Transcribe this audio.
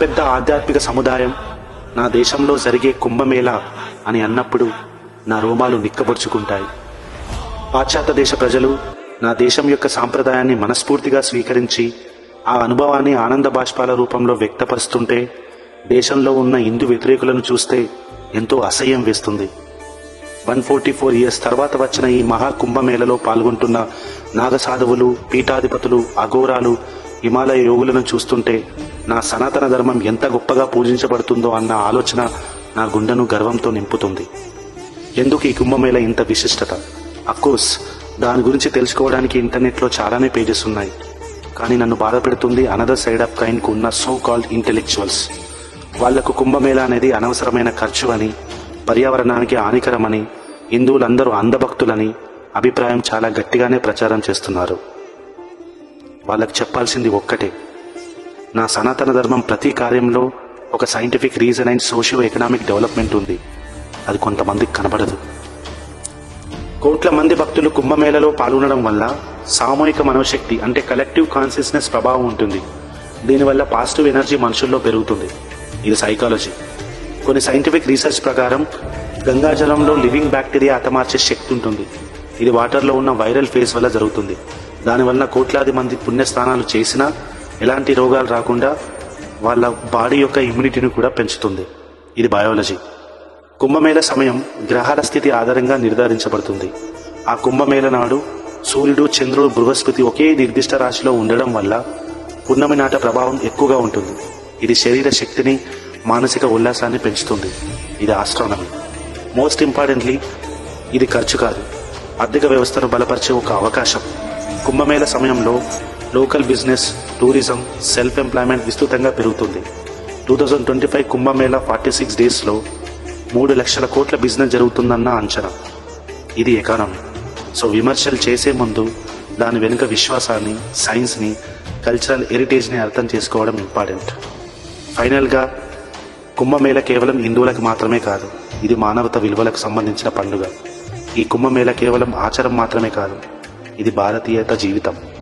పెద్ద ఆధ్యాత్మిక సముదాయం నా దేశంలో జరిగే కుంభమేళా అని అన్నప్పుడు నా రోమాలు నిక్కబొడుచుకుంటాయి. పాశ్చాత్య దేశ ప్రజలు నా దేశం యొక్క సాంప్రదాయాన్ని మనస్ఫూర్తిగా స్వీకరించి ఆ అనుభవాన్ని ఆనంద బాష్పాల రూపంలో వ్యక్తపరుస్తుంటే దేశంలో ఉన్న హిందూ వ్యతిరేకులను చూస్తే ఎంతో అసహ్యం వేస్తుంది. 144 ఇయర్స్ తర్వాత వచ్చిన ఈ మహా కుంభమేళలో పాల్గొంటున్న నాగసాధువులు, పీఠాధిపతులు, అఘోరాలు, హిమాలయ యోగులను చూస్తుంటే నా సనాతన ధర్మం ఎంత గొప్పగా పూజించబడుతుందో అన్న ఆలోచన నా గుండెను గర్వంతో నింపుతుంది. ఎందుకు ఈ కుంభమేళ ఇంత విశిష్టత? అఫ్కోర్స్ దాని గురించి తెలుసుకోవడానికి ఇంటర్నెట్లో చాలానే పేజెస్ ఉన్నాయి. కానీ నన్ను బాధపెడుతుంది అనదర్ సైడ్ ఆఫ్ కైండ్కు ఉన్న సో కాల్డ్ ఇంటెలెక్చువల్స్. వాళ్లకు కుంభమేళా అనేది అనవసరమైన ఖర్చు అని, పర్యావరణానికి హానికరమని, హిందువులందరూ అంధభక్తులని అభిప్రాయం చాలా గట్టిగానే ప్రచారం చేస్తున్నారు. వాళ్ళకి చెప్పాల్సింది ఒక్కటే, నా సనాతన ధర్మం ప్రతి కార్యంలో ఒక scientific reason and socio economic development ఉంది. అది కొంతమందికి కనబడదు. కోట్ల మంది భక్తులు కుంభమేళలో పాల్గొనడం వల్ల సామూహిక మనోశక్తి అంటే కలెక్టివ్ కాన్షియస్నెస్ ప్రభావం ఉంటుంది. దీనివల్ల పాజిటివ్ ఎనర్జీ మనుషుల్లో పెరుగుతుంది. ఇది సైకాలజీ. కొన్ని సైంటిఫిక్ రీసెర్చ్ ప్రకారం గంగాజలంలో లివింగ్ బ్యాక్టీరియా హతమార్చే శక్తి ఉంటుంది. ఇది వాటర్లో ఉన్న వైరల్ ఫేజ్ వల్ల జరుగుతుంది. దానివల్ల కోట్లాది మంది పుణ్యస్నానాలు చేసినా ఎలాంటి రోగాలు రాకుండా వాళ్ళ బాడీ యొక్క ఇమ్యూనిటీని కూడా పెంచుతుంది. ఇది బయాలజీ. కుంభమేళ సమయం గ్రహాల స్థితి ఆధారంగా నిర్ధారించబడుతుంది. ఆ కుంభమేళ నాడు సూర్యుడు, చంద్రుడు, బృహస్పతి ఒకే నిర్దిష్ట రాశిలో ఉండడం వల్ల పున్నమి నాట ప్రభావం ఎక్కువగా ఉంటుంది. ఇది శరీర శక్తిని, మానసిక ఉల్లాసాన్ని పెంచుతుంది. ఇది ఆస్ట్రానమీ. మోస్ట్ ఇంపార్టెంట్లీ ఇది ఖర్చు కాదు, ఆర్థిక వ్యవస్థను బలపరిచే ఒక అవకాశం. కుంభమేళ సమయంలో local business, tourism, self employment విస్తృతంగా పెరుగుతుంది. 2025 కుంభమేళ 46 డేస్లో 3 లక్షల కోట్ల బిజినెస్ జరుగుతుందన్న అంచనా. ఇది ఎకానమీ. సో విమర్శలు చేసే ముందు దాని వెనుక విశ్వాసాన్ని, సైన్స్ని, కల్చరల్ హెరిటేజ్ని అర్థం చేసుకోవడం ఇంపార్టెంట్. ఫైనల్గా కుంభమేళ కేవలం హిందువులకు మాత్రమే కాదు, ఇది మానవత విలువలకు సంబంధించిన పండుగ. ఈ కుంభమేళ కేవలం ఆచారం మాత్రమే కాదు, ఇది భారతీయత జీవితం.